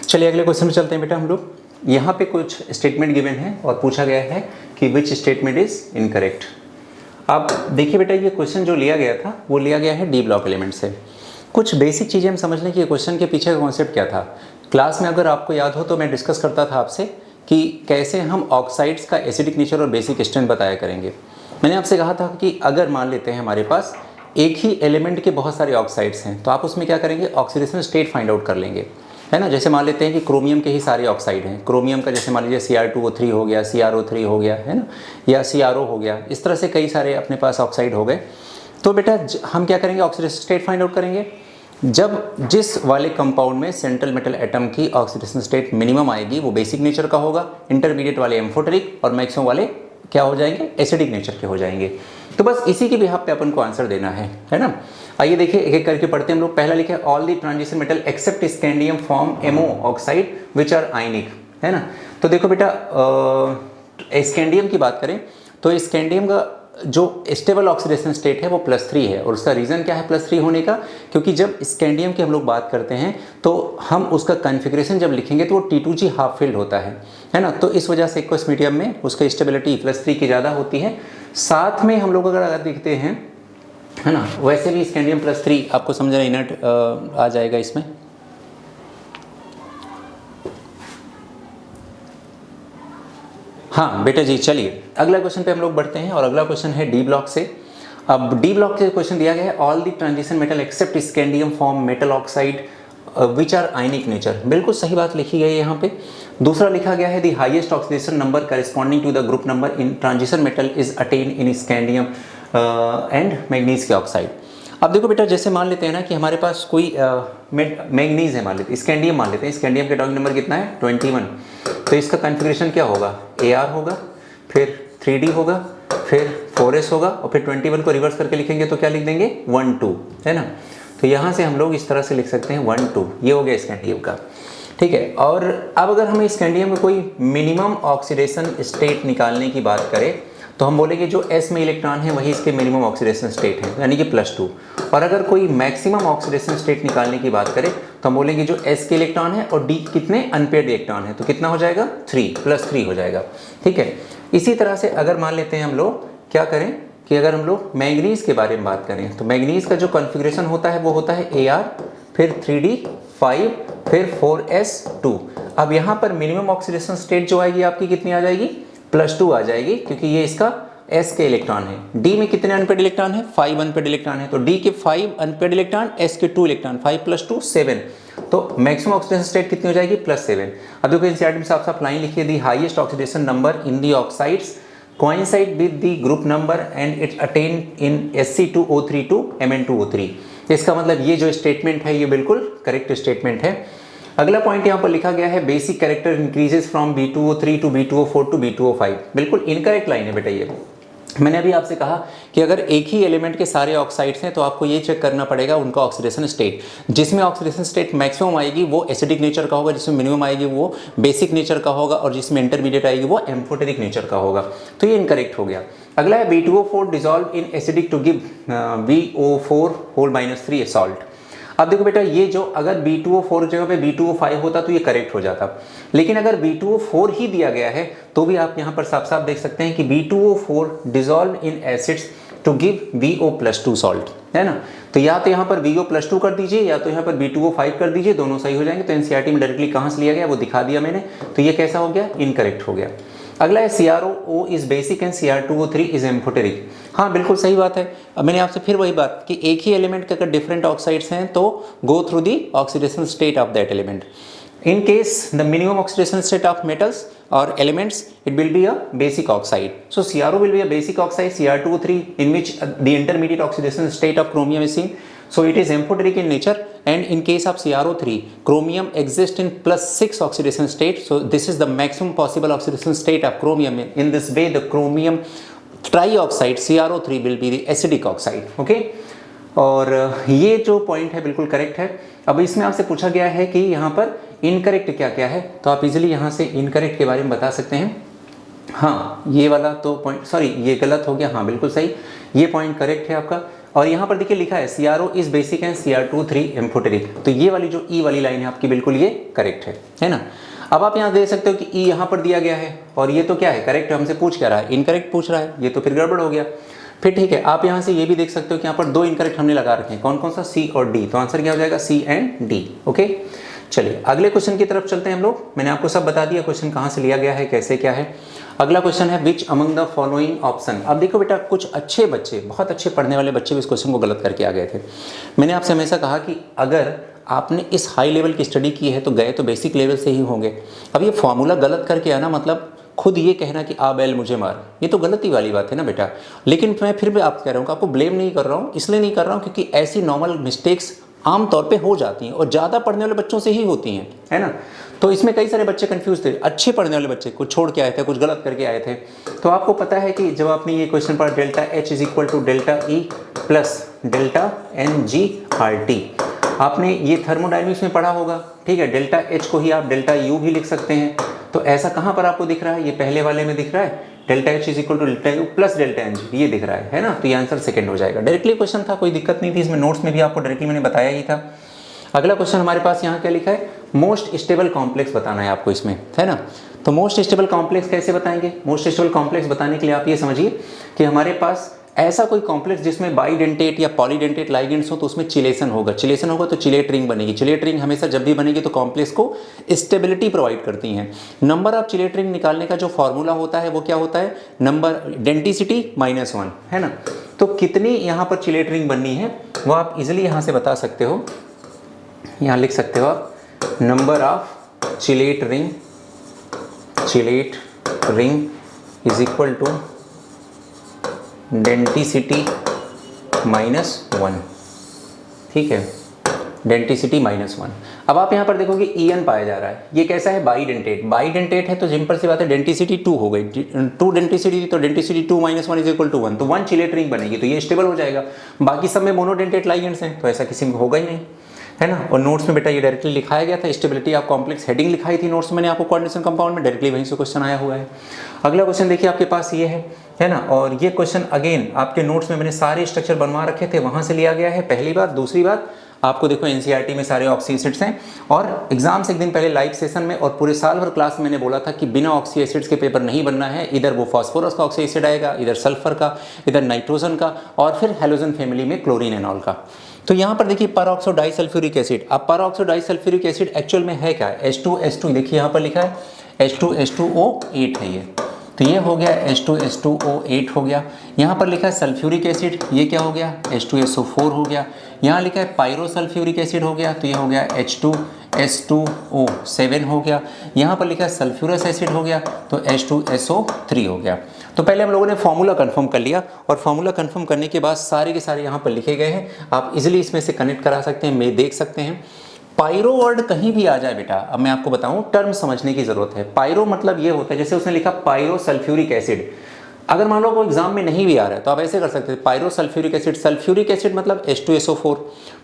चलिए अगले क्वेश्चन में चलते हैं बेटा हम लोग। यहाँ पे कुछ स्टेटमेंट गिवन है और पूछा गया है कि विच स्टेटमेंट इज इनकरेक्ट। अब देखिए बेटा, ये क्वेश्चन जो लिया गया था वो लिया गया है डी ब्लॉक एलिमेंट से। कुछ बेसिक चीज़ें हम समझ लें कि क्वेश्चन के पीछे का कॉन्सेप्ट क्या था। क्लास में अगर आपको याद हो तो मैं डिस्कस करता था आपसे कि कैसे हम ऑक्साइड्स का एसिडिक नेचर और बेसिक स्ट्रेंथ बताया करेंगे। मैंने आपसे कहा था कि अगर मान लेते हैं हमारे पास एक ही एलिमेंट के बहुत सारे ऑक्साइड्स हैं तो आप उसमें क्या करेंगे, ऑक्सीडेशन स्टेट फाइंड आउट कर लेंगे, है ना। जैसे मान लेते हैं कि क्रोमियम के ही सारे ऑक्साइड हैं, क्रोमियम का जैसे मान लीजिए Cr2O3 हो गया, CrO3 हो गया, है ना, या CrO हो गया। इस तरह से कई सारे अपने पास ऑक्साइड हो गए। तो बेटा हम क्या करेंगे, ऑक्सीडेशन स्टेट फाइंड आउट करेंगे। जब जिस वाले कंपाउंड में सेंट्रल मेटल एटम की ऑक्सीडेशन स्टेट मिनिमम आएगी वो बेसिक नेचर का होगा, इंटरमीडिएट वाले एम्फोटेरिक और मैक्सिमम वाले क्या हो जाएंगे, एसिडिक नेचर के हो जाएंगे। तो बस इसी के बिहाफ पे अपन को आंसर देना है ना। आइए देखिए एक एक करके पढ़ते हैं हम लोग। पहला लिखे all the transition metal except scandium form MO oxide which are ionic, है ना। तो देखो बेटा स्कैंडियम की बात करें तो स्कैंडियम का जो स्टेबल ऑक्सीडेशन स्टेट है वो +3 है। और उसका रीज़न क्या है +3 होने का, क्योंकि जब स्कैंडियम की हम लोग बात करते हैं तो हम उसका कॉन्फ़िगरेशन जब लिखेंगे तो वो T2G हाफ फील्ड होता है ना। तो इस वजह से एक्वस मीडियम में उसका स्टेबिलिटी +3 की ज़्यादा होती है। साथ में हम लोग अगर देखते हैं, है ना, वैसे भी स्कैंडियम +3 आपको समझना इनर्ट आ जाएगा इसमें। हाँ बेटा जी, चलिए अगला क्वेश्चन पे हम लोग बढ़ते हैं और अगला क्वेश्चन है डी ब्लॉक से। अब डी ब्लॉक से क्वेश्चन दिया गया है all the transition metal except scandium form metal oxide which are ionic nature. बिल्कुल सही बात लिखी गई है यहाँ पे। दूसरा लिखा गया है the highest oxidation number corresponding to the group number in transition metal is attain in scandium and manganese के ऑक्साइड। अब देखो बेटा, जैसे मान लेते हैं ना कि हमारे पास कोई मैग्नीज है, मान लेते हैं स्कैंडियम, मान लेते हैं स्कैंडियम के एटॉमिक नंबर कितना है 21। तो इसका कॉन्फ़िगरेशन क्या होगा, AR होगा, फिर 3D होगा, फिर 4S होगा और फिर 21 को रिवर्स करके लिखेंगे तो क्या लिख देंगे 1 2, है ना। तो यहाँ से हम लोग इस तरह से लिख सकते हैं 1 2, ये हो गया स्कैंडियम का, ठीक है। और अब अगर हम स्कैंडियम में कोई मिनिमम ऑक्सीडेशन स्टेट निकालने की बात करें तो हम बोलेंगे जो S में इलेक्ट्रॉन है वही इसके मिनिमम ऑक्सीडेशन स्टेट है, यानी कि +2। और अगर कोई मैक्सिमम ऑक्सीडेशन स्टेट निकालने की बात करें तो हम बोलेंगे जो S के इलेक्ट्रॉन है और D कितने अनपेयर्ड इलेक्ट्रॉन है, तो कितना हो जाएगा 3 +3 हो जाएगा, ठीक है। इसी तरह से अगर मान लेते हैं हम लोग क्या करें कि अगर हम लोग मैंगनीज के बारे में बात करें तो मैंगनीज का जो कॉन्फ़िगरेशन होता है वो होता है AR, फिर 3D 5, फिर 4S 2। अब यहाँ पर मिनिमम ऑक्सीडेशन स्टेट जो आएगी आपकी कितनी आ जाएगी, +2 आ जाएगी, क्योंकि ये इसका S के इलेक्ट्रॉन है। D में कितने अनपेयर्ड इलेक्ट्रॉन है, 5 अनपेयर्ड इलेक्ट्रॉन है। तो D के 5 अनपेयर्ड इलेक्ट्रॉन, S के 2 इलेक्ट्रॉन, 5 + 2 7। तो मैक्सिमम ऑक्सीडेशन स्टेट कितनी हो जाएगी +7। अब देखो एनसीईआरटी में साफ साफ लाइन लिखी है the highest oxidation number in the oxides coincide with the group number and it attained in Sc2O3 to Mn2O3। इसका मतलब ये जो स्टेटमेंट है ये बिल्कुल करेक्ट स्टेटमेंट है। अगला पॉइंट यहाँ पर लिखा गया है basic character increases from B2O3 to B2O4 to B2O5। बिल्कुल इनकरेक्ट लाइन है बेटा ये। मैंने अभी आपसे कहा कि अगर एक ही एलिमेंट के सारे ऑक्साइड्स हैं तो आपको ये चेक करना पड़ेगा उनका ऑक्सीडेशन स्टेट। जिसमें ऑक्सीडेशन स्टेट मैक्सिमम आएगी वो एसिडिक नेचर का होगा, जिसमें मिनिमम आएगी वो बेसिक नेचर का होगा और जिसमें इंटरमीडिएट आएगी वो एम्फोटेरिक नेचर का होगा। तो ये इनकरेक्ट हो गया। अगला है B2O4 dissolve in acidic to give BO4 - 3 salt. अब देखो बेटा, ये जो अगर B2O4 जगह पे B2O5 होता तो ये करेक्ट हो जाता, लेकिन अगर B2O4 ही दिया गया है तो भी आप यहाँ पर साफ साफ देख सकते हैं कि B2O4 dissolve in acids to give BO+2 salt, है ना। तो या तो यहाँ पर BO+2 कर दीजिए या तो यहाँ पर B2O5 कर दीजिए, दोनों सही हो जाएंगे। तो एनसीईआरटी में डायरेक्टली कहाँ से लिया गया वो दिखा दिया मैंने। तो ये कैसा हो गया, इनकरेक्ट हो गया। अगला है CrO is basic and Cr2O3 is amphoteric. हाँ बिल्कुल सही बात है। अब मैंने आपसे फिर वही बात कि एक ही एलिमेंट के अगर डिफरेंट ऑक्साइड्स हैं तो go through the oxidation state of that element. In case the minimum oxidation state of metals or elements, it will be a basic oxide. So CrO will be a basic oxide, Cr2O3 in which the intermediate oxidation state of chromium is seen. So it is amphoteric in nature, and in case of CrO3, chromium exists in +6 oxidation state. So this is the maximum possible oxidation state of chromium. In this way, the chromium trioxide CrO3 will be the acidic oxide. Okay. और ये जो point है बिल्कुल correct है। अब इसमें आपसे पूछा गया है कि यहाँ पर इनकरेक्ट क्या क्या है, तो आप इजीली यहाँ से इनकरेक्ट के बारे में बता सकते हैं। हाँ ये वाला तो पॉइंट, सॉरी ये गलत हो गया, हाँ बिल्कुल सही, ये पॉइंट करेक्ट है आपका। और यहाँ पर देखिए लिखा है CRO is basic and Cr2 3 amphoteric. तो ये वाली जो E वाली लाइन है आपकी बिल्कुल ये करेक्ट है ना। अब आप यहाँ देख सकते हो कि E यहाँ पर दिया गया है और ये तो क्या है करेक्ट, हमसे पूछ क्या रहा है, इनकरेक्ट पूछ रहा है, ये तो फिर गड़बड़ हो गया। फिर ठीक है, आप यहाँ से ये भी देख सकते हो कि यहाँ पर 2 इनकरेक्ट हमने लगा रखे हैं, कौन कौन सा, C और D। तो आंसर क्या हो जाएगा, C एंड D। ओके, चलिए अगले क्वेश्चन की तरफ चलते हैं हम लोग। मैंने आपको सब बता दिया क्वेश्चन कहाँ से लिया गया है, कैसे क्या है। अगला क्वेश्चन है which among the following option. अब देखो बेटा, कुछ अच्छे बच्चे, बहुत अच्छे पढ़ने वाले बच्चे भी इस क्वेश्चन को गलत करके आ गए थे। मैंने आपसे हमेशा कहा कि अगर आपने इस हाई लेवल की स्टडी की है तो गए तो बेसिक लेवल से ही होंगे। अब ये फॉर्मूला गलत करके आना मतलब खुद ये कहना कि आ बैल मुझे मार, ये तो गलती वाली बात है ना बेटा। लेकिन मैं फिर भी आप कह रहा हूँ, आपको ब्लेम नहीं कर रहा हूँ, इसलिए नहीं कर रहा हूँ क्योंकि ऐसी नॉर्मल मिस्टेक्स आम तौर पे हो जाती हैं और ज़्यादा पढ़ने वाले बच्चों से ही होती हैं, है ना। तो इसमें कई सारे बच्चे कंफ्यूज थे, अच्छे पढ़ने वाले बच्चे कुछ छोड़ के आए थे, कुछ गलत करके आए थे। तो आपको पता है कि जब आपने ये क्वेश्चन पढ़ा delta H is equal to delta E plus delta NG/RT, आपने ये थर्मोडायनेमिक्स में पढ़ा होगा, ठीक है। डेल्टा H को ही आप डेल्टा U भी लिख सकते हैं। तो ऐसा कहाँ पर आपको दिख रहा है, ये पहले वाले में दिख रहा है, delta H is equal to delta U plus delta NG, ये दिख रहा है ना। तो ये आंसर सेकंड हो जाएगा। डायरेक्टली क्वेश्चन था, कोई दिक्कत नहीं थी इसमें, नोट्स में भी आपको डायरेक्टली मैंने बताया ही था। अगला क्वेश्चन हमारे पास यहाँ क्या लिखा है, मोस्ट स्टेबल कॉम्प्लेक्स बताना है आपको इसमें, है ना। तो मोस्ट स्टेबल कॉम्प्लेक्स कैसे बताएंगे, मोस्ट स्टेबल कॉम्प्लेक्स बताने के लिए आप ये समझिए कि हमारे पास ऐसा कोई कॉम्प्लेक्स जिसमें बाइडेंटेट या पॉलीडेंटेट लाइगेंड्स हो तो उसमें चिलेशन होगा, चिलेशन होगा तो चिलेट रिंग बनेगी। चिलेट रिंग हमेशा जब भी बनेगी तो कॉम्प्लेक्स को स्टेबिलिटी प्रोवाइड करती हैं। नंबर ऑफ चिलेट रिंग निकालने का जो फॉर्मूला होता है वो क्या होता है, नंबर डेंटिसिटी -1, है ना। तो कितनी यहाँ पर चिलेट रिंग बननी है वो आप इजिली यहाँ से बता सकते हो, यहाँ लिख सकते हो आप, number of chelate ring is equal to denticity -1, ठीक है, डेंटिसिटी -1। अब आप यहाँ पर देखोगे En पाया जा रहा है, ये कैसा है, बाइडेंटेट। बाइडेंटेट है तो सिंपल सी बात है डेंटिसिटी 2 हो गई, 2 डेंटिसिटी थी तो डेंटिसिटी 2 - 1 इज इक्वल टू 1, तो 1 चिलेट रिंग बनेगी, तो ये स्टेबल हो जाएगा। बाकी सब में मोनोडेंटेट लाइगेंड्स हैं तो ऐसा किसी में होगा ही नहीं, है ना। और नोट्स में बेटा ये डायरेक्टली लिखाया गया था, स्टेबिलिटी ऑफ कॉम्प्लेक्स हेडिंग लिखाई थी नोट्स में मैंने आपको, कोऑर्डिनेशन कंपाउंड में डायरेक्टली वहीं से क्वेश्चन आया हुआ है। अगला क्वेश्चन देखिए आपके पास ये है ना। और ये क्वेश्चन अगेन आपके नोट्स में मैंने सारे स्ट्रक्चर बनवा रखे थे, वहाँ से लिया गया है, पहली बात। दूसरी बात, आपको देखो एनसीईआरटी में सारे ऑक्सी एसिड्स हैं और एग्जाम से एक दिन पहले लाइव सेशन में और पूरे साल भर क्लास में मैंने बोला था कि बिना ऑक्सी एसिड्स के पेपर नहीं बनना है। इधर वो फास्फोरस का ऑक्सी एसिड आएगा, इधर सल्फर का, इधर नाइट्रोजन का और फिर हेलोजन फैमिली में क्लोरीन एनॉल का। तो यहाँ पर देखिए परऑक्सो डाइसल्फ्यूरिक एसिड। अब परऑक्सो डाइसल्फ्यूरिक एसिड एक्चुअल में है क्या, H2S2, देखिए यहाँ पर लिखा है H2S2O8 है ये, तो ये हो गया H2S2O8 हो गया। यहाँ पर लिखा है सल्फ्यूरिक एसिड, ये क्या हो गया, H2SO4 हो गया। यहाँ लिखा है पायरोसल्फ्यूरिक एसिड हो गया, तो ये हो गया H2S2O7 हो गया। यहाँ पर लिखा है सल्फ्यूरस एसिड हो गया, तो H2SO3 हो गया। तो पहले हम लोगों ने फॉर्मूला कंफर्म कर लिया और फॉर्मूला कंफर्म करने के बाद सारे के सारे यहाँ पर लिखे गए हैं, आप इजीली इसमें से कनेक्ट करा सकते हैं, मैं देख सकते हैं। पायरो वर्ड कहीं भी आ जाए बेटा, अब मैं आपको बताऊं, टर्म समझने की जरूरत है। पायरो मतलब ये होता है, जैसे उसने लिखा पायरो सल्फ्यूरिक एसिड, अगर मान लो वो एग्जाम में नहीं भी आ रहा है तो आप ऐसे कर सकते हैं, pyro sulphuric acid. Sulphuric acid मतलब H2SO4।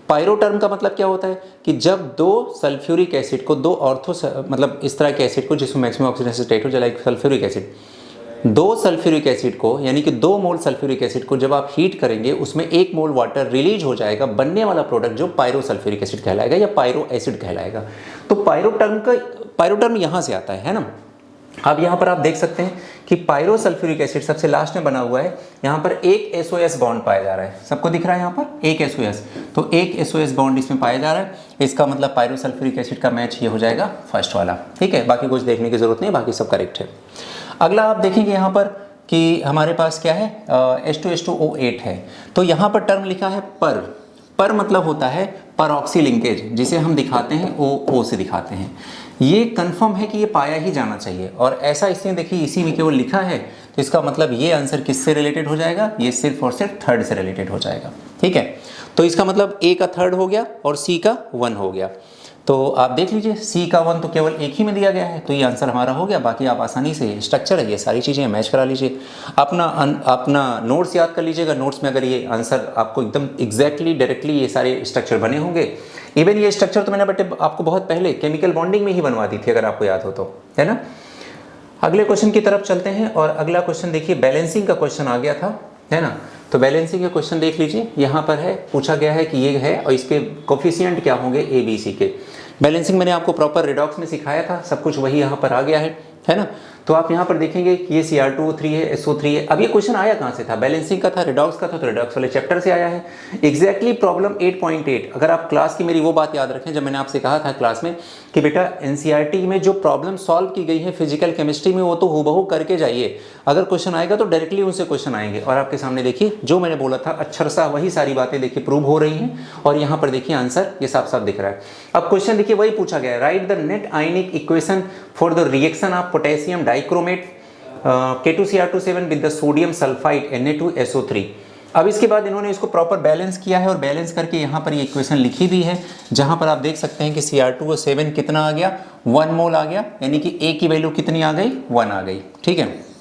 पायरो टर्म का मतलब क्या होता है कि जब दो सल्फ्यूरिक एसिड को, दो ऑर्थो मतलब इस तरह के एसिड को जिसमें मैक्सिमम ऑक्सीडेशन स्टेट हो, लाइक सल्फ्यूरिक एसिड, दो सल्फ्यूरिक एसिड को यानी कि 2 मोल सल्फ्यूरिक एसिड को जब आप हीट करेंगे उसमें 1 मोल वाटर रिलीज हो जाएगा, बनने वाला प्रोडक्ट जो पायरो सल्फ्यूरिक एसिड कहलाएगा या पायरो एसिड कहलाएगा। तो पायरो टर्म यहाँ से आता है ना। अब यहाँ पर आप देख सकते हैं कि पायरो सल्फ्यूरिक एसिड सबसे लास्ट में बना हुआ है, यहाँ पर एक SOS बॉन्ड पाया जा रहा है, सबको दिख रहा है यहाँ पर एक SOS, तो एक SOS बॉन्ड इसमें पाया जा रहा है। इसका मतलब पायरो सल्फ्यूरिक एसिड का मैच ये हो जाएगा फर्स्ट वाला, ठीक है। बाकी कुछ देखने की जरूरत नहीं, बाकी सब करेक्ट है। अगला आप देखेंगे यहाँ पर कि हमारे पास क्या है, H2S2O8 है, तो यहाँ पर टर्म लिखा है पर मतलब होता है परऑक्सी लिंकेज, जिसे हम दिखाते हैं O से दिखाते हैं। ये कंफर्म है कि ये पाया ही जाना चाहिए और ऐसा इसलिए देखिए इसी में केवल लिखा है, तो इसका मतलब ये आंसर किससे रिलेटेड हो जाएगा, ये सिर्फ और सिर्फ थर्ड से रिलेटेड हो जाएगा, ठीक है। तो इसका मतलब A का थर्ड हो गया और C का 1 हो गया। तो आप देख लीजिए C का 1 तो केवल एक ही में दिया गया है, तो ये आंसर हमारा हो गया। बाकी आप आसानी से स्ट्रक्चर है, ये सारी चीज़ें मैच करा लीजिए, अपना नोट्स याद कर लीजिएगा। नोट्स में अगर ये आंसर आपको एकदम एग्जैक्टली डायरेक्टली ये सारे स्ट्रक्चर बने होंगे, इवन ये स्ट्रक्चर तो मैंने बेटे आपको बहुत पहले केमिकल बॉन्डिंग में ही बनवा दी थी, अगर आपको याद हो तो, है ना। अगले क्वेश्चन की तरफ चलते हैं और अगला क्वेश्चन देखिए बैलेंसिंग का क्वेश्चन आ गया था, है ना। तो बैलेंसिंग का क्वेश्चन देख लीजिए, यहाँ पर है, पूछा गया है कि ये है और इसके कोफिशिएंट क्या होंगे ए बी सी के। बैलेंसिंग मैंने आपको प्रॉपर रिडॉक्स में सिखाया था, सब कुछ वही यहाँ पर आ गया है ना। तो आप यहाँ पर देखेंगे कि ये Cr2O3 है, SO3 है। अब ये क्वेश्चन आया कहाँ से था? बैलेंसिंग का था, रिडॉक्स का था, तो रिडॉक्स वाले चैप्टर से आया है। एग्जैक्टली प्रॉब्लम 8.8, अगर आप क्लास की मेरी वो बात याद रखें जब मैंने आपसे कहा था क्लास में कि बेटा एनसीईआरटी में जो प्रॉब्लम सॉल्व की गई है फिजिकल केमिस्ट्री में वो तो हूबहू करके जाइए, अगर क्वेश्चन आएगा तो डायरेक्टली उनसे क्वेश्चन आएंगे। और आपके सामने देखिए जो मैंने बोला था अक्षरशः वही सारी बातें देखिए प्रूव हो रही हैं, और यहाँ पर देखिए आंसर ये साफ साफ दिख रहा है। अब क्वेश्चन देखिए वही पूछा गया है, right the net ionic equation for the reaction of potassium dichromate K2Cr27 with the sodium sulphide Na2SO3। अब इसके बाद इन्होंने इसको प्रॉपर बैलेंस किया है और बैलेंस करके यहाँ पर ये इक्वेशन लिखी भी है, जहाँ पर आप देख सकते हैं कि Cr2O7 कितना आ गया, 1 मोल आ गया, यानी कि A की वैल्यू कितनी आ गई, 1 आ गई। ठीक है,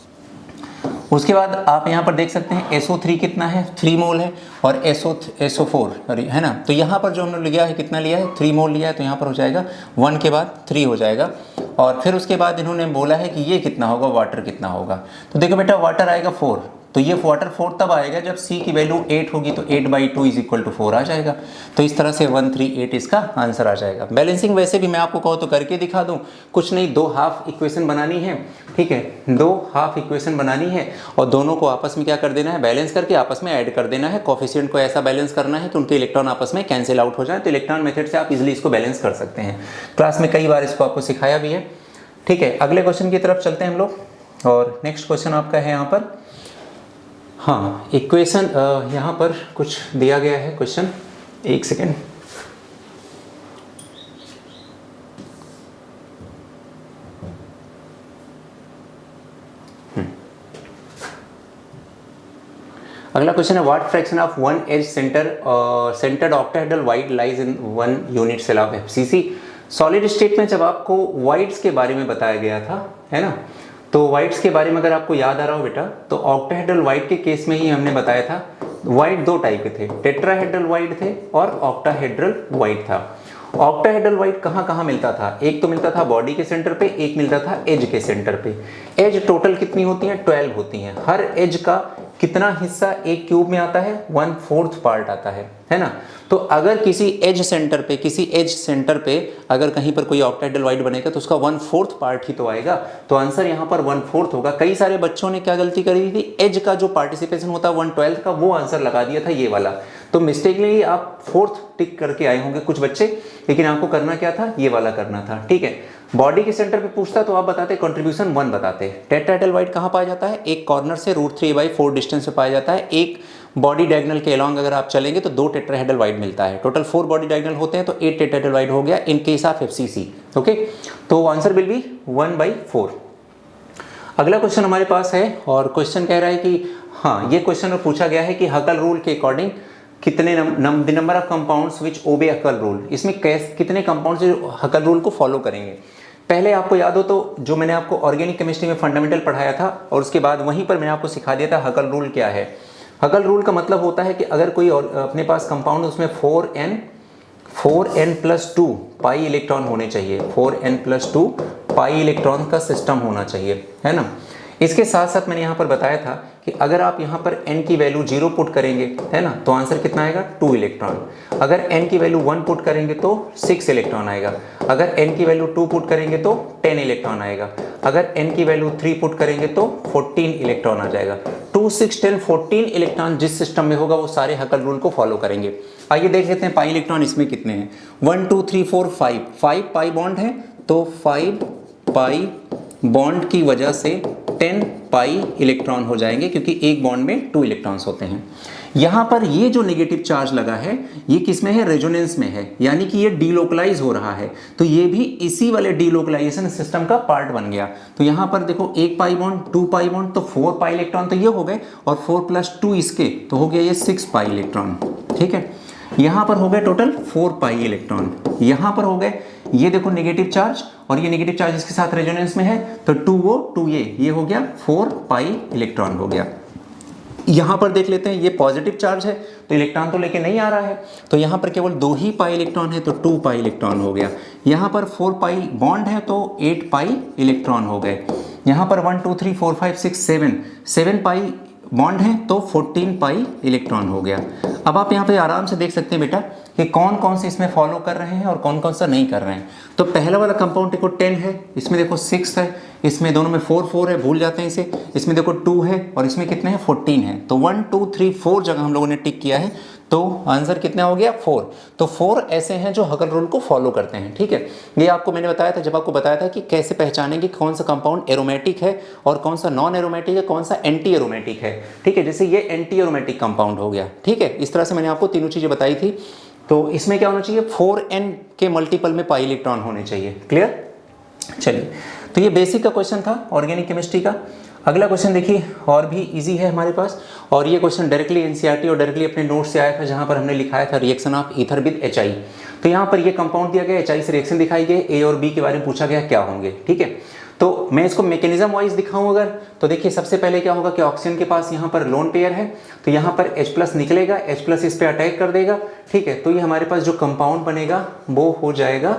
उसके बाद आप यहाँ पर देख सकते हैं SO3 कितना है, 3 मोल है, और SO4 है ना। तो यहाँ पर जो हमने लिया है कितना लिया है, 3 मोल लिया है, तो यहाँ पर हो जाएगा 1 के बाद 3 हो जाएगा। और फिर उसके बाद इन्होंने बोला है कि ये कितना होगा, वाटर कितना होगा। तो देखो बेटा वाटर आएगा 4, तो ये वाटर 4 तब आएगा जब C की वैल्यू 8 होगी, तो 8/2 = 4 आ जाएगा। तो इस तरह से 138 इसका आंसर आ जाएगा। बैलेंसिंग वैसे भी मैं आपको कहूँ तो करके दिखा दूँ, कुछ नहीं, 2 हाफ इक्वेशन बनानी है। ठीक है, 2 हाफ इक्वेशन बनानी है और दोनों को आपस में क्या कर देना है, बैलेंस करके आपस में ऐड कर देना है। कोफिशिएंट को ऐसा बैलेंस करना है कि उनके इलेक्ट्रॉन आपस में कैंसिल आउट हो जाए। तो इलेक्ट्रॉन मेथड से आप इजीली इसको बैलेंस कर सकते हैं। क्लास में कई बार इसको आपको सिखाया भी है। ठीक है, अगले क्वेश्चन की तरफ चलते हैं हम लोग, और नेक्स्ट क्वेश्चन आपका है यहाँ पर, हाँ इक्वेशन यहाँ पर कुछ दिया गया है क्वेश्चन, एक सेकेंड। अगला क्वेश्चन है what fraction of 1 edge centred octahedral void lies in 1 unit cell of FCC। Solid state में जब आपको वाइड्स के बारे में बताया गया था, है ना, तो वाइड्स के बारे में अगर आपको याद आ रहा हो बेटा, तो ऑक्टाहेड्रल वाइड के केस में ही हमने बताया था वाइड 2 टाइप के थे, टेट्राहेड्रल वाइड थे और ऑक्टाहेड्रल वाइड था। ऑक्टाहेड्रल वाइड कहाँ कहाँ मिलता था, एक तो मिलता था बॉडी के सेंटर पे, एक मिलता था एज के सेंटर पे। एज टोटल कितनी होती हैं, 12 होती हैं। हर एज का कितना हिस्सा एक क्यूब में आता है, 1/4 पार्ट आता है ना। तो अगर किसी एज सेंटर पे अगर कहीं पर कोई ऑक्टाहेड्रल वाइड बनेगा तो उसका 1/4 पार्ट ही तो आएगा। तो आंसर यहाँ पर 1/4 होगा। कई सारे बच्चों ने क्या गलती करी थी, एज का जो पार्टिसिपेशन होता है 1/12 का, वो आंसर लगा दिया था ये वाला। तो मिस्टेकली आप 4th टिक करके आए होंगे कुछ बच्चे, लेकिन आपको करना क्या था, ये वाला करना था। ठीक है, बॉडी के सेंटर पे पूछता तो आप बताते कंट्रीब्यूशन 1 बताते। टेट्राहेड्रल वाइड कहाँ पाया जाता है, एक कॉर्नर से √3/4 डिस्टेंस पे पाया जाता है। एक बॉडी डायगोनल के अलॉन्ग अगर आप चलेंगे तो 2 टेट्राहेड्रल वाइड मिलता है। टोटल 4 बॉडी डायगोनल होते हैं, तो 8 टेट्राहेड्रल वाइड हो गया in case of FCC। Okay, तो आंसर विल बी 1/4। अगला क्वेश्चन हमारे पास है, और क्वेश्चन कह रहा है कि हाँ, ये क्वेश्चन में पूछा गया है कि हकल रूल के अकॉर्डिंग कितने number of compounds which obey Huckel rule, इसमें कितने कंपाउंड्स जो हकल रूल को फॉलो करेंगे। पहले आपको याद हो तो जो मैंने आपको ऑर्गेनिक केमिस्ट्री में फंडामेंटल पढ़ाया था, और उसके बाद वहीं पर मैंने आपको सिखा दिया था हकल रूल क्या है। हकल रूल का मतलब होता है कि अगर कोई अपने पास कंपाउंड उसमें 4n+2 पाई इलेक्ट्रॉन होने चाहिए, 4n+2 पाई इलेक्ट्रॉन का सिस्टम होना चाहिए, है ना। इसके साथ साथ मैंने यहाँ पर बताया था कि अगर आप यहाँ पर n की वैल्यू 0 पुट करेंगे, है ना, तो आंसर कितना आएगा, 2 इलेक्ट्रॉन। अगर n की वैल्यू 1 पुट करेंगे तो 6 इलेक्ट्रॉन आएगा। अगर n की वैल्यू 2 पुट करेंगे तो 10 इलेक्ट्रॉन आएगा। अगर n की वैल्यू 3 पुट करेंगे तो 14 इलेक्ट्रॉन आ जाएगा। 2, 6, 10, 14 इलेक्ट्रॉन जिस सिस्टम में होगा वो सारे हकल रूल को फॉलो करेंगे। आइए देख लेते हैं पाई इलेक्ट्रॉन इसमें कितने हैं। 1, 2, 3, 4, 5 पाई बॉन्ड है, तो 5 पाई बॉन्ड की वजह से 10 पाई इलेक्ट्रॉन हो जाएंगे, क्योंकि एक बॉन्ड में 2 इलेक्ट्रॉन्स होते हैं। यहाँ पर ये जो नेगेटिव चार्ज लगा है ये किस में है, रेजोनेंस में है, यानी कि ये डीलोकलाइज हो रहा है। तो ये भी इसी वाले डीलोकलाइजेशन सिस्टम का पार्ट बन गया। तो यहाँ पर देखो 1 पाई बॉन्ड, 2 पाई बॉन्ड, तो 4 पाई इलेक्ट्रॉन तो ये हो गए, और 4 + 2 इसके, तो हो गया ये 6 पाई इलेक्ट्रॉन। ठीक है, यहाँ पर हो गए टोटल 4 पाई इलेक्ट्रॉन। यहाँ पर हो गए, ये देखो नेगेटिव चार्ज, और ये नेगेटिव चार्ज इसके साथ रेजोनेंस में है, तो 2 वो 2 ये हो गया 4 पाई इलेक्ट्रॉन हो गया। यहाँ पर देख लेते हैं, ये पॉजिटिव चार्ज है तो इलेक्ट्रॉन तो लेके नहीं आ रहा है, तो यहाँ पर केवल 2 ही पाई इलेक्ट्रॉन है, तो 2 पाई इलेक्ट्रॉन हो गया। यहाँ पर 4 पाई बॉन्ड है तो 8 पाई इलेक्ट्रॉन हो गए। यहाँ पर 1, 2, 3, 4, 5, 6, 7 पाई बॉन्ड है तो 14 पाई इलेक्ट्रॉन हो गया। अब आप यहाँ पे आराम से देख सकते हैं बेटा कि कौन कौन से इसमें फॉलो कर रहे हैं और कौन कौन सा नहीं कर रहे हैं। तो पहला वाला कंपाउंड देखो 10 है, इसमें देखो 6 है, इसमें दोनों में 4 है, भूल जाते हैं इसे, इसमें देखो 2 है और इसमें कितने हैं 14 है। तो 1 2 3 4 जगह हम लोगों ने टिक किया है, तो आंसर कितना हो गया 4। तो 4 ऐसे हैं जो हगल रूल को फॉलो करते हैं। ठीक है, ये आपको मैंने बताया था जब आपको बताया था कि कैसे पहचानेंगे कौन सा कंपाउंड एरोमेटिक है और कौन सा नॉन एरोमेटिक है, कौन सा एंटी एरोमेटिक है। ठीक है, जैसे ये एंटी एरोमेटिक कंपाउंड हो गया। ठीक है, इस तरह से मैंने आपको तीनों चीज़ें बताई थी। तो इसमें क्या होना चाहिए 4n के मल्टीपल में पाई इलेक्ट्रॉन होने चाहिए। क्लियर? चलिए, तो ये बेसिक का क्वेश्चन था ऑर्गेनिक केमिस्ट्री का। अगला क्वेश्चन देखिए और भी इजी है हमारे पास, और ये क्वेश्चन डायरेक्टली एनसीईआरटी और डायरेक्टली अपने नोट से आया था, जहाँ पर हमने लिखाया था reaction of ether with HI। तो यहाँ पर ये कंपाउंड दिया गया, HI से रिएक्शन दिखाई गई, A और B के बारे में पूछा गया क्या होंगे। ठीक है, तो मैं इसको मैकेनिज्म वाइज दिखाऊं अगर, तो देखिए सबसे पहले क्या होगा कि ऑक्सीजन के पास यहाँ पर लोन पेयर है, तो यहाँ पर H+ निकलेगा, H+ इस पर अटैक कर देगा। ठीक है, तो ये हमारे पास जो कंपाउंड बनेगा वो हो जाएगा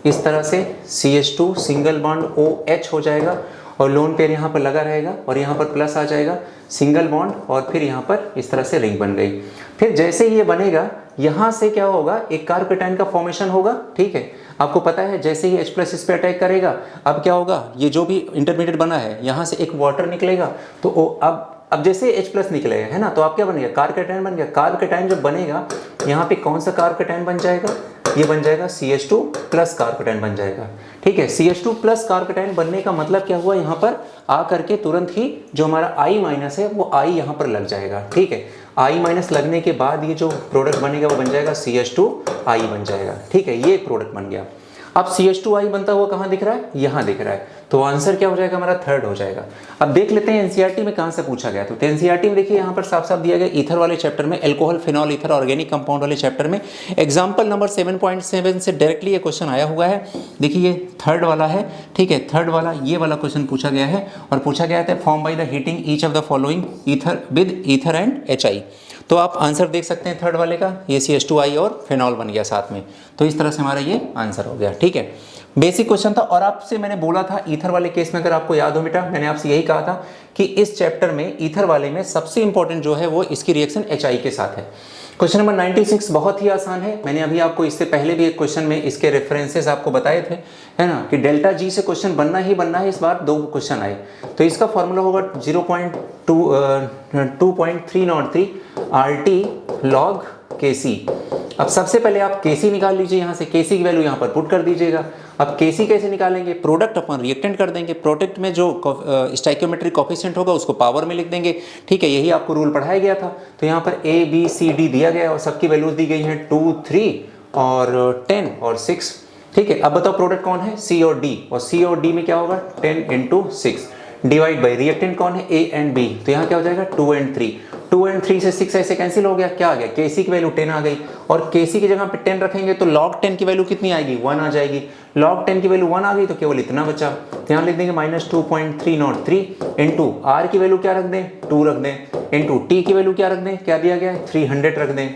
इस तरह से CH2 सिंगल बॉन्ड OH हो जाएगा, और लोन पेयर यहाँ पर लगा रहेगा और यहाँ पर प्लस आ जाएगा, सिंगल बॉन्ड, और फिर यहाँ पर इस तरह से रिंग बन गई। फिर जैसे ये बनेगा यहाँ से क्या होगा, एक कार्बोकेटाइन का फॉर्मेशन होगा। ठीक है, आपको पता है जैसे ही H+ इस पर अटैक करेगा, अब क्या होगा, ये जो भी इंटरमीडिएट बना है यहाँ से एक वाटर निकलेगा, तो अब जैसे H+ निकलेगा है ना, तो आप क्या बनेगा, कार्बोकेटाइन बन गया। कार्बोकेटाइन जब बनेगा यहाँ पे कौन सा कार्बोकेटाइन बन जाएगा, ये बन जाएगा CH2 प्लस कार्बोकेटाइन बन जाएगा। ठीक है, CH2 प्लस कार्बोकेटाइन बनने का मतलब क्या हुआ, यहाँ पर आ करके तुरंत ही जो हमारा I- है वो I यहाँ पर लग जाएगा। ठीक है, I- लगने के बाद ये जो प्रोडक्ट बनेगा वो बन जाएगा CH2I बन जाएगा। ठीक है, ये प्रोडक्ट बन गया। अब CH2I बनता हुआ कहाँ दिख रहा है, यहाँ दिख रहा है, तो आंसर क्या हो जाएगा हमारा थर्ड हो जाएगा। अब देख लेते हैं एनसीईआरटी में कहाँ से पूछा गया। तो एनसीईआरटी में देखिए यहाँ पर साफ साफ दिया गया ईथर वाले चैप्टर में, alcohol phenol ether organic compound वाले चैप्टर में एग्जाम्पल नंबर 7.7 से डायरेक्टली ये क्वेश्चन आया हुआ है। देखिए ये थर्ड वाला है। ठीक है, थर्ड वाला ये वाला क्वेश्चन पूछा गया है, और पूछा गया था form by the heating each of the following ether with ether and HI। तो आप आंसर देख सकते हैं थर्ड वाले का, ये CH2I और फिनॉल बन गया साथ में। तो इस तरह से हमारा ये आंसर हो गया। ठीक है, बेसिक क्वेश्चन था। और आपसे मैंने बोला था ईथर वाले केस में, अगर आपको याद हो बेटा, मैंने आपसे यही कहा था कि इस चैप्टर में ईथर वाले में सबसे इंपॉर्टेंट जो है वो इसकी रिएक्शन HI के साथ है। क्वेश्चन नंबर 96 बहुत ही आसान है। मैंने अभी आपको इससे पहले भी एक क्वेश्चन में इसके रेफरेंसेस आपको बताए थे, है ना, कि डेल्टा G से क्वेश्चन बनना ही बनना है। इस बार 2 क्वेश्चन आए, तो इसका फॉर्मूला होगा 2.303 RT log Kc। अब सबसे पहले आप Kc निकाल लीजिए, यहाँ से Kc की वैल्यू यहाँ पर पुट कर दीजिएगा। अब Kc कैसे निकालेंगे, प्रोडक्ट अपन रिएक्टेंट कर देंगे, प्रोडक्ट में जो स्टाइकियोमेट्रिक कोफिशिएंट होगा उसको पावर में लिख देंगे। ठीक है, यही आपको रूल पढ़ाया गया था। तो यहाँ पर A B C D दिया गया है और सबकी वैल्यूज दी गई हैं 2 3 और 10 और 6। ठीक है, अब बताओ प्रोडक्ट कौन है, C और D, और C और D में क्या होगा 10 × 6 डिवाइड बाई रिएक्टेंट कौन है A एंड B, तो यहाँ क्या हो जाएगा 2 और 3। 2 और 3 से 6 ऐसे कैंसिल हो गया, क्या आ गया Kc की वैल्यू 10 आ गई, और Kc की जगह पे 10 रखेंगे तो log 10 की वैल्यू कितनी आएगी 1 आ जाएगी। log 10 की वैल्यू 1 आ गई तो केवल इतना बचा, तो यहाँ लिख देंगे -2.303 इंटू R की वैल्यू क्या रख दें 2 रख दें, इंटू T की वैल्यू क्या रख दें, क्या दिया गया है 300 रख दें।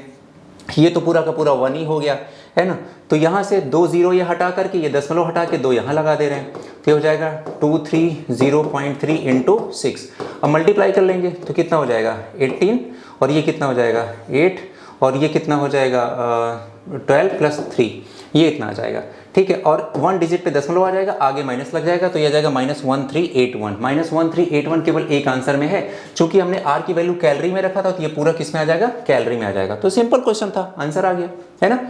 ये तो पूरा का पूरा 1 ही हो गया, है ना। तो यहाँ से 2 0 ये हटा करके ये दशमलव हटा के 2 यहाँ लगा दे रहे हैं, तो हो जाएगा 230.3 × 6। अब मल्टीप्लाई कर लेंगे तो कितना हो जाएगा 18, और ये कितना हो जाएगा 8, और ये कितना हो जाएगा 12 + 3, ये इतना आ जाएगा। ठीक है, और 1 डिजिट पे दशमलव आ जाएगा, आगे माइनस लग जाएगा, तो ये आ जाएगा -1381। -1381 केवल एक आंसर में है, चूंकि हमने R की वैल्यू कैलोरी में रखा था, तो ये पूरा किस में आ जाएगा कैलोरी में आ जाएगा। तो सिंपल क्वेश्चन था, आंसर आ गया, है ना।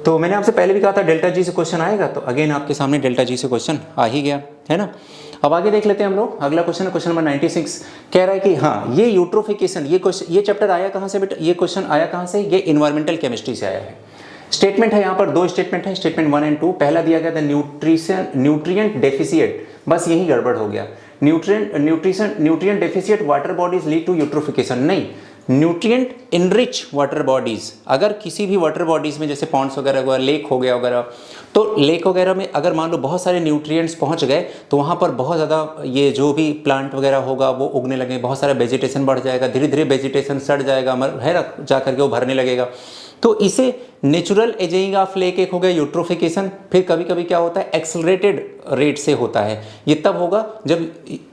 तो मैंने आपसे पहले भी कहा था डेल्टा G से क्वेश्चन आएगा, तो अगेन आपके सामने डेल्टा G से क्वेश्चन आ ही गया, है ना। अब आगे देख लेते हैं हम लोग। अगला क्वेश्चन है क्वेश्चन नंबर 96, कह रहा है कि हाँ ये यूट्रोफिकेशन, ये चैप्टर आया कहाँ से बेटा, ये क्वेश्चन आया कहाँ से, ये इन्वायरमेंटल केमिस्ट्री से आया है। स्टेटमेंट है यहाँ पर 2 स्टेटमेंट है, स्टेटमेंट 1 और 2। पहला दिया गया था न्यूट्रिएंट डेफिशिएट, बस यही गड़बड़ हो गया। Nutrient deficient water bodies lead to eutrophication, नहीं, न्यूट्रिएंट इनरिच वाटर बॉडीज। अगर किसी भी वाटर बॉडीज में जैसे पॉन्ड्स वगैरह हुआ, लेक हो गया वगैरह, तो लेक वगैरह में अगर मान लो बहुत सारे न्यूट्रिएंट्स पहुंच गए, तो वहाँ पर बहुत ज़्यादा ये जो भी प्लांट वगैरह होगा वो उगने लगे, बहुत सारा वेजिटेशन बढ़ जाएगा, धीरे धीरे वेजिटेशन सड़ जाएगा, है ना, जा करके वो भरने लगेगा। तो इसे नेचुरल एजिंग ऑफ लेक एक हो गया यूट्रोफिकेशन, फिर कभी कभी क्या होता है एक्सेलरेटेड रेट से होता है, ये तब होगा जब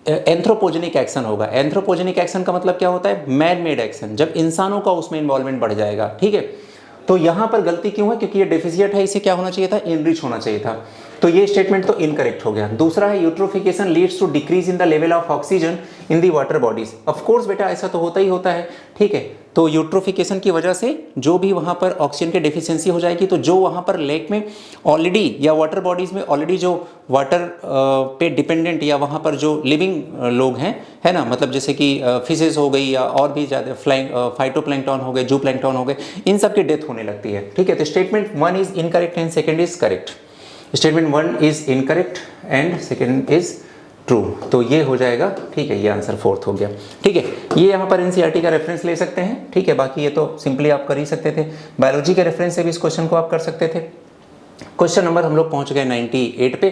एंथ्रोपोजेनिक एक्शन होगा। एंथ्रोपोजेनिक एक्शन का मतलब क्या होता है, मैन मेड एक्शन, जब इंसानों का उसमें इन्वॉल्वमेंट बढ़ जाएगा, ठीक है। तो यहाँ पर गलती क्यों है, क्योंकि ये डेफिशिएंट है, इसे क्या होना चाहिए था, इनरिच होना चाहिए था, तो ये स्टेटमेंट तो इनकरेक्ट हो गया। दूसरा है eutrophication leads to decrease in the level of oxygen in the water bodies. Of course बेटा ऐसा तो होता ही होता है, ठीक है। तो यूट्रोफिकेशन की वजह से जो भी वहाँ पर ऑक्सीजन की डेफिशिएंसी हो जाएगी, तो जो वहाँ पर लेक में ऑलरेडी या वाटर बॉडीज़ में ऑलरेडी जो वाटर पे डिपेंडेंट या वहाँ पर जो लिविंग लोग हैं, है ना, मतलब जैसे कि फिशेज हो गई या और भी ज़्यादा फाइटोप्लैंक्टन हो गए, जू प्लैंक्टन हो गए, इन सब की डेथ होने लगती है, ठीक है। तो statement 1 is incorrect and second is correct. Statement 1 is incorrect and second is true, तो ये हो जाएगा, ठीक है, ये आंसर 4th हो गया, ठीक है। ये यहाँ पर एनसीईआरटी का रेफरेंस ले सकते हैं, ठीक है, बाकी ये तो सिंपली आप कर ही सकते थे। बायोलॉजी के रेफरेंस से भी इस क्वेश्चन को आप कर सकते थे। क्वेश्चन नंबर हम लोग पहुँच गए 98 पे।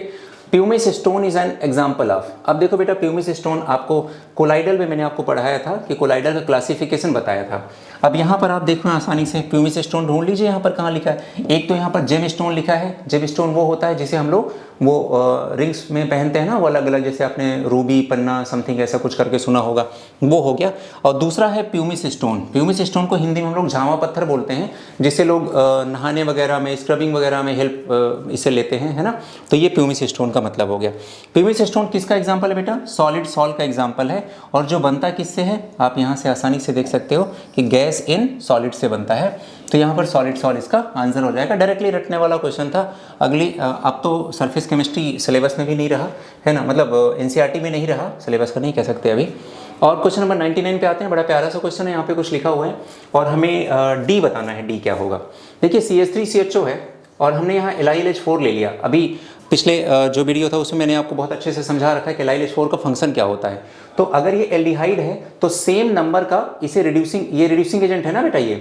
Pumice stone is an example of. अब देखो बेटा, प्यूमिस स्टोन आपको कोलाइडल में मैंने आपको पढ़ाया था कि कोलाइडल का क्लासिफिकेशन बताया था। अब यहाँ पर आप देखो आसानी से प्यूमिस स्टोन ढूंढ लीजिए, यहाँ पर कहाँ लिखा है, एक तो यहाँ पर जेम स्टोन लिखा है। जेम स्टोन वो होता है जिसे हम लोग वो रिंग्स में पहनते हैं ना, वो अलग अलग, जैसे आपने रूबी, पन्ना, समथिंग ऐसा कुछ करके सुना होगा, वो हो गया। और दूसरा है प्यूमिस स्टोन। प्यूमिस स्टोन को हिंदी में हम लोग झावा पत्थर बोलते हैं, जिससे लोग नहाने वगैरह में, स्क्रबिंग वगैरह में हेल्प इसे लेते हैं, है ना। तो ये प्यूमिस स्टोन का मतलब हो गया। प्यूमिस स्टोन किसका एग्जाम्पल है बेटा, सॉलिड सॉल्ट का एग्जाम्पल है। और जो बनता किससे है, आप यहाँ से आसानी से देख सकते हो कि गैस इन सॉलिड से बनता है। तो यहाँ पर सॉलिड सॉल्ट इसका आंसर हो जाएगा। डायरेक्टली रटने वाला क्वेश्चन था। अगली अब तो सरफेस केमिस्ट्री सिलेबस में भी नहीं रहा, है ना, मतलब एनसीईआरटी में नहीं रहा, सिलेबस का नहीं कह सकते अभी। और क्वेश्चन नंबर 99 पे आते हैं। बड़ा प्यारा सा क्वेश्चन है, यहाँ पे कुछ लिखा हुआ है और हमें डी बताना है, डी क्या होगा। देखिए CH3CHO है और हमने यहाँ LiLH4 ले लिया। अभी पिछले जो वीडियो था उसमें मैंने आपको बहुत अच्छे से समझा रखा है कि LiLH4 का फंक्शन क्या होता है। तो अगर ये एल्डिहाइड है तो सेम नंबर का इसे रिड्यूसिंग, ये रिड्यूसिंग एजेंट है ना बेटा ये,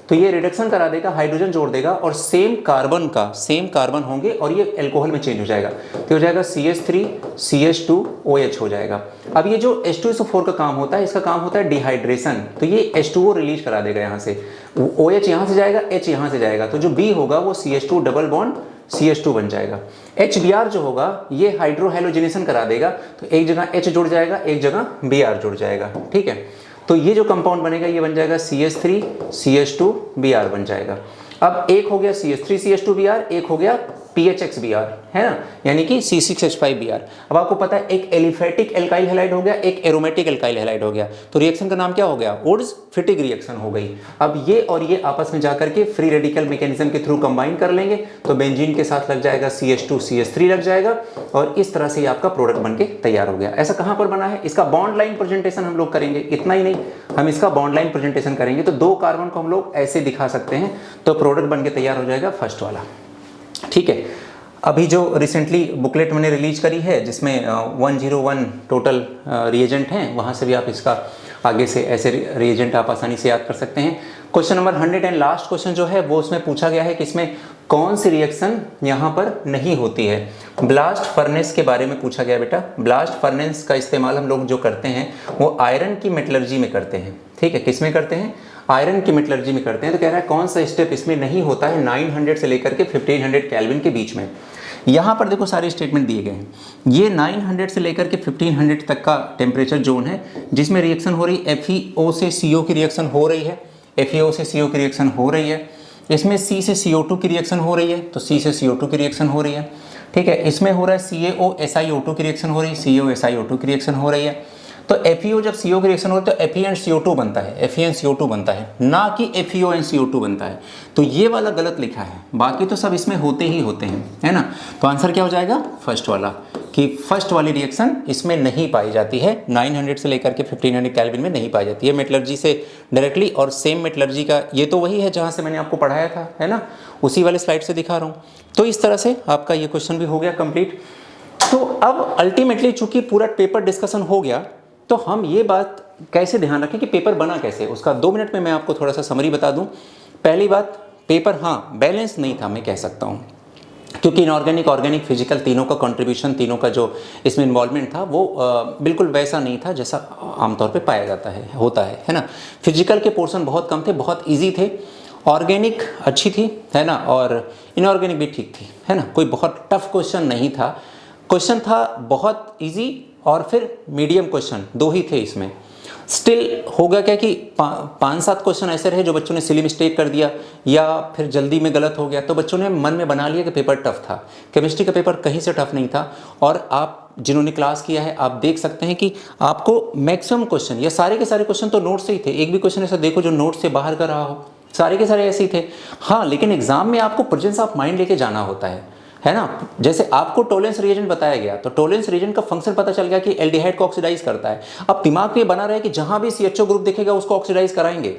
तो ये रिडक्शन करा देगा, हाइड्रोजन जोड़ देगा और सेम कार्बन होंगे और ये अल्कोहल में चेंज हो जाएगा। तो हो जाएगा CH3CH2OH हो जाएगा। अब ये जो H2SO4 का काम होता है, इसका काम होता है डिहाइड्रेशन, तो ये H2O रिलीज करा देगा यहाँ से, OH यहाँ से जाएगा, H यहाँ से जाएगा, तो जो B होगा वो CH2 डबल बॉन्ड CH2 बन जाएगा। HBr जो होगा ये हाइड्रोहेलोजिनेशन करा देगा, तो एक जगह H जुड़ जाएगा, एक जगह Br जुड़ जाएगा, ठीक है। तो ये जो कंपाउंड बनेगा ये बन जाएगा CH3CH2Br बन जाएगा। अब एक हो गया CH3CH2Br, एक हो गया PHXBr, है ना, यानी कि C6H5Br। अब आपको पता है एक एलिफेटिक एल्काइल हैलाइड हो गया, एक एरोमेटिक एल्काइल हैलाइड हो गया, तो रिएक्शन का नाम क्या हो गया, वुड्स फिटिग रिएक्शन हो गई। अब ये और ये आपस में जाकर के फ्री रेडिकल मैकेनिज्म के थ्रू कंबाइन कर लेंगे, तो बेंजीन के साथ लग जाएगा CH2CH3 लग जाएगा और इस तरह से आपका प्रोडक्ट बनके तैयार हो गया। ऐसा कहाँ पर बना है, इसका बॉन्ड लाइन प्रेजेंटेशन हम लोग करेंगे। इतना ही नहीं, हम इसका बॉन्ड लाइन प्रेजेंटेशन करेंगे, तो 2 कार्बन को हम लोग ऐसे दिखा सकते हैं, तो प्रोडक्ट बनके तैयार हो जाएगा फर्स्ट वाला, ठीक है। अभी जो रिसेंटली बुकलेट मैंने रिलीज करी है जिसमें 101 टोटल रिएजेंट हैं, वहाँ से भी आप इसका आगे से ऐसे रिएजेंट आप आसानी से याद कर सकते हैं। Question number 100 and last question जो है वो उसमें पूछा गया है कि इसमें कौन सी रिएक्शन यहाँ पर नहीं होती है। ब्लास्ट फर्नेस के बारे में पूछा गया बेटा। ब्लास्ट फर्नेस का इस्तेमाल हम लोग जो करते हैं वो आयरन की मेटलर्जी में करते हैं, ठीक है। किस में करते हैं, आयरन की मेटलर्जी में करते हैं। तो कह रहा है कौन सा स्टेप इसमें नहीं होता है 900 से लेकर के 1500 केल्विन के बीच में। यहाँ पर देखो सारे स्टेटमेंट दिए गए हैं। ये 900 से लेकर के 1500 तक का टेम्परेचर जोन है जिसमें रिएक्शन हो रही, FeO से CO की रिएक्शन हो रही है, FeO से CO की रिएक्शन हो रही है। इसमें C से CO2 की रिएक्शन हो रही है, तो C से CO2 की रिएक्शन हो रही है, ठीक है। इसमें हो रहा है CaO SiO2 की रिएक्शन हो रही है, CO SiO2 की रिएक्शन हो रही है। तो FeO जब CO की रिएक्शन होती है तो FeNCO2 बनता है, FeNCO2 बनता है, ना कि FeONCO2 बनता है। तो ये वाला गलत लिखा है, बाकी तो सब इसमें होते ही होते हैं, है ना। तो आंसर क्या हो जाएगा, फर्स्ट वाला, कि फर्स्ट वाली रिएक्शन इसमें नहीं पाई जाती है, 900 से लेकर के 1500 केल्विन में नहीं पाई जाती है मेटलर्जी से डायरेक्टली। और सेम मेटलर्जी का ये तो वही है जहाँ से मैंने आपको पढ़ाया था, है ना, उसी वाले स्लाइड से दिखा रहा हूँ। तो इस तरह से आपका ये क्वेश्चन भी हो गया कंप्लीट। तो अब अल्टीमेटली चूंकि पूरा पेपर डिस्कशन हो गया, तो हम ये बात कैसे ध्यान रखें कि पेपर बना कैसे, उसका 2 मिनट में मैं आपको थोड़ा सा समरी बता दूं। पहली बात, पेपर हाँ बैलेंस नहीं था मैं कह सकता हूँ, क्योंकि इनऑर्गेनिक, ऑर्गेनिक, फिजिकल तीनों का कंट्रीब्यूशन, तीनों का जो इसमें इन्वॉल्वमेंट था वो बिल्कुल वैसा नहीं था जैसा आमतौर पे पाया जाता है, होता है ना। फिजिकल के पोर्शन बहुत कम थे, बहुत ईजी थे। ऑर्गेनिक अच्छी थी, है ना, और इनऑर्गेनिक भी ठीक थी, है ना। कोई बहुत टफ क्वेश्चन नहीं था, क्वेश्चन था बहुत इजी और फिर मीडियम क्वेश्चन, दो ही थे इसमें। स्टिल होगा क्या कि 5-7 क्वेश्चन ऐसे रहे जो बच्चों ने सिली मिस्टेक कर दिया या फिर जल्दी में गलत हो गया, तो बच्चों ने मन में बना लिया कि पेपर टफ था। केमिस्ट्री का पेपर कहीं से टफ नहीं था, और आप जिन्होंने क्लास किया है आप देख सकते हैं कि आपको मैक्सिमम क्वेश्चन या सारे के सारे क्वेश्चन तो नोट से ही थे। एक भी क्वेश्चन ऐसा देखो जो नोट से बाहर का रहा हो, सारे के सारे ऐसे ही थे। हाँ, लेकिन एग्जाम में आपको प्रेजेंस ऑफ माइंड लेके जाना होता है ना। जैसे आपको टोलेंस रिएजेंट बताया गया, तो टोलेंस रिएजेंट का फंक्शन पता चल गया कि एल्डिहाइड को ऑक्सीडाइज करता है। अब दिमाग में बना रहे कि जहां भी CHO ग्रुप दिखेगा उसको ऑक्सीडाइज कराएंगे,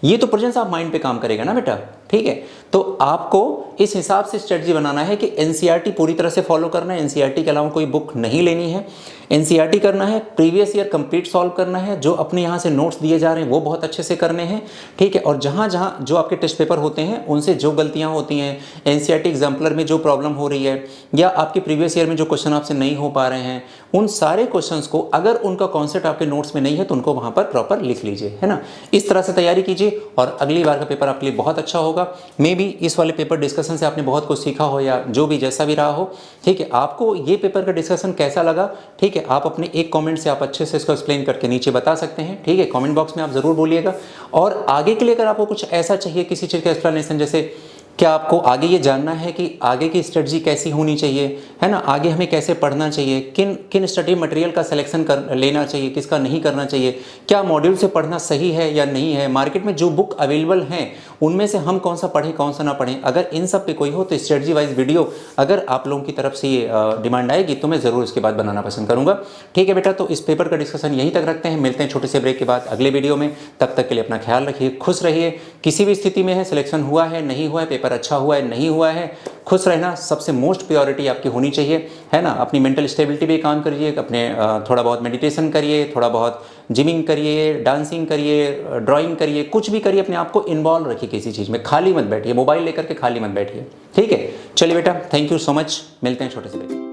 ये तो प्रेजेंस ऑफ माइंड पे काम करेगा ना बेटा, ठीक है। तो आपको इस हिसाब से स्ट्रेटजी बनाना है कि NCERT पूरी तरह से फॉलो करना है, NCERT के अलावा कोई बुक नहीं लेनी है, NCERT करना है, प्रीवियस ईयर कंप्लीट सॉल्व करना है, जो अपने यहाँ से नोट्स दिए जा रहे हैं वो बहुत अच्छे से करने हैं, ठीक है। और जहाँ जहाँ जो आपके टेस्ट पेपर होते हैं उनसे जो गलतियाँ होती हैं, NCERT एग्जाम्पलर में जो प्रॉब्लम हो रही है या आपके प्रीवियस ईयर में जो क्वेश्चन आपसे नहीं हो पा रहे हैं, उन सारे क्वेश्चंस को अगर उनका कॉन्सेप्ट आपके नोट्स में नहीं है तो उनको वहाँ पर प्रॉपर लिख लीजिए, है ना। इस तरह से तैयारी कीजिए और अगली बार का पेपर आपके लिए बहुत अच्छा होगा। मे बी इस वाले पेपर डिस्कशन से आपने बहुत कुछ सीखा हो या जो भी जैसा भी रहा हो, ठीक है। आपको ये पेपर का डिस्कशन कैसा लगा, ठीक है, आप अपने एक कमेंट से आप अच्छे से इसको एक्सप्लेन करके नीचे बता सकते हैं, ठीक है। कमेंट बॉक्स में आप ज़रूर बोलिएगा। और आगे के लिए अगर आपको कुछ ऐसा चाहिए किसी चीज़ का एक्सप्लेनेशन, जैसे क्या आपको आगे ये जानना है कि आगे की स्ट्रेटजी कैसी होनी चाहिए, है ना, आगे हमें कैसे पढ़ना चाहिए, किन किन स्टडी मटेरियल का सिलेक्शन कर लेना चाहिए, किसका नहीं करना चाहिए, क्या मॉड्यूल से पढ़ना सही है या नहीं है, मार्केट में जो बुक अवेलेबल हैं उनमें से हम कौन सा पढ़ें कौन सा ना पढ़ें, अगर इन सब पे कोई हो तो स्ट्रेटजी वाइज वीडियो अगर आप लोगों की तरफ से ये डिमांड आएगी तो मैं ज़रूर इसके बाद बनाना पसंद करूँगा, ठीक है बेटा। तो इस पेपर का डिस्कशन यहीं तक रखते हैं, मिलते हैं छोटे से ब्रेक के बाद अगले वीडियो में। तब तक के लिए अपना ख्याल रखिए, खुश रहिए। किसी भी स्थिति में है, सिलेक्शन हुआ है नहीं हुआ है, पेपर अच्छा हुआ है नहीं हुआ है, खुश रहना सबसे मोस्ट प्रायोरिटी आपकी होनी चाहिए, है ना। अपनी मेंटल स्टेबिलिटी पे काम करिए, अपने थोड़ा बहुत मेडिटेशन करिए, थोड़ा बहुत जिमिंग करिए, डांसिंग करिए, ड्राइंग करिए, कुछ भी करिए, अपने आप को इन्वॉल्व रखिए किसी चीज़ में, खाली मत बैठिए, मोबाइल लेकर के खाली मत बैठिए, ठीक है। चलिए बेटा, थैंक यू सो मच, मिलते हैं छोटे से।